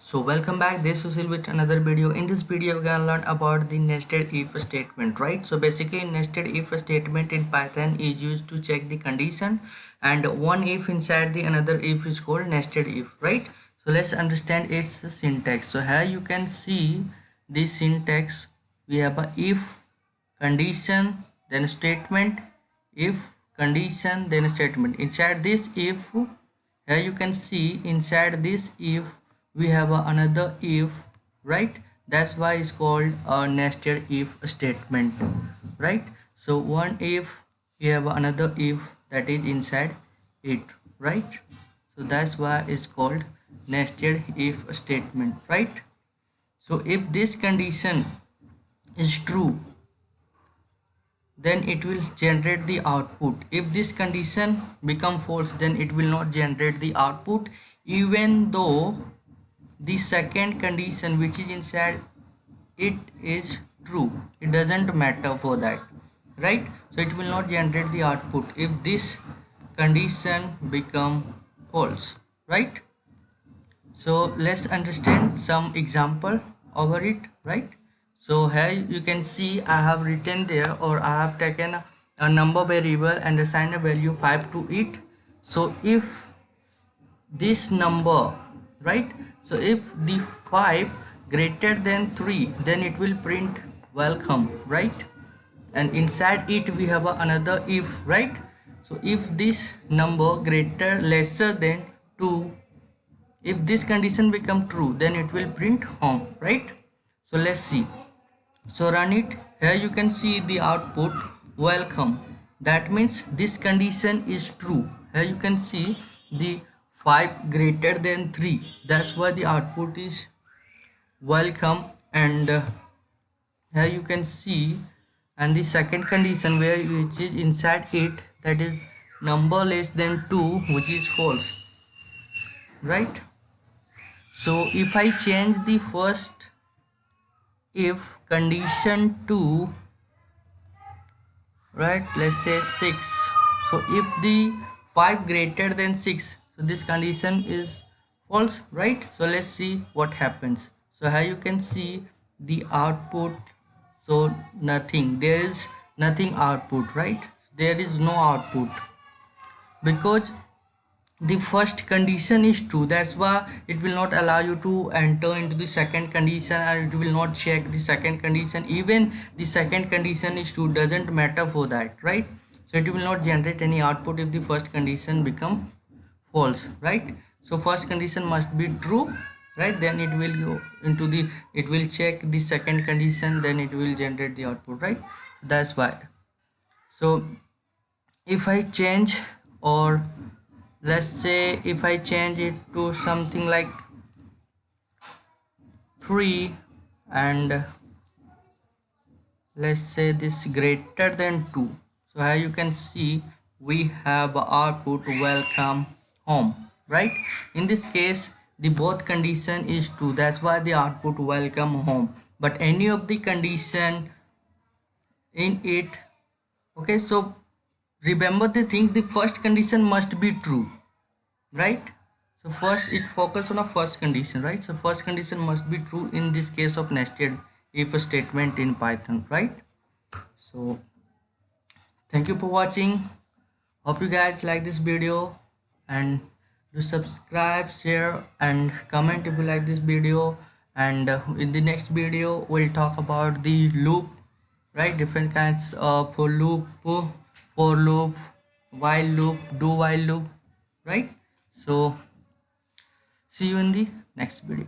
So welcome back, this is Susil with another video. In this video we're gonna learn about the nested if statement, right? So basically nested if statement in Python is used to check the condition, and one if inside the another if is called nested if, right? So let's understand its syntax. So here you can see the syntax. We have a if condition then statement, if condition then statement. Inside this if, here you can see inside this if we have another if, right? That's why it's called a nested if statement, right? So one if, we have another if that is inside it, right? So that's why it's called nested if statement, right? So if this condition is true, then it will generate the output. If this condition become false, then it will not generate the output, even though the second condition which is inside it is true. It doesn't matter for that, right? So it will not generate the output if this condition become false, right? So let's understand some example over it, right? So here you can see I have written there, or I have taken a number variable and assigned a value 5 to it. So if this number, right, so if the 5 greater than 3, then it will print welcome, right? And inside it we have another if, right? So if this number greater lesser than 2, if this condition become true, then it will print home, right? So let's see. So run it. Here you can see the output welcome. That means this condition is true. Here you can see the 5 greater than 3. That's why the output is welcome. And here you can see, and the second condition where which is inside it, that is number less than 2, which is false, right? So if I change the first if condition to, right, let's say 6. So if the 5 greater than 6, so this condition is false, right? So let's see what happens. So here you can see the output. So nothing, there is nothing output, right? There is no output because the first condition is true. That's why it will not allow you to enter into the second condition, and it will not check the second condition. Even the second condition is true, doesn't matter for that, right? So it will not generate any output if the first condition become false, right? So first condition must be true, right? Then it will go into the, it will check the second condition, then it will generate the output, right? That's why. So if I change, or let's say if I change it to something like 3, and let's say this greater than 2, so here you can see we have output welcome home, right? In this case the both condition is true, that's why the output welcome home. But any of the condition in it, okay, so remember the thing, the first condition must be true, right? So first it focus on a first condition, right? So first condition must be true in this case of nested if statement in Python, right? So thank you for watching. Hope you guys like this video, and do subscribe, share and comment if you like this video. And in the next video we'll talk about the loop, right? Different kinds of loop, for loop, while loop, do while loop, right? So see you in the next video.